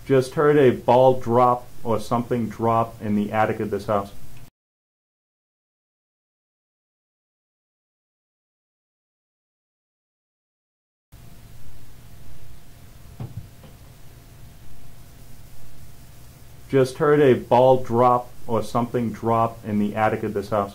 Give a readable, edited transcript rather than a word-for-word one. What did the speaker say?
Just heard a ball drop or something drop in the attic of this house. Just heard a ball drop or something drop in the attic of this house.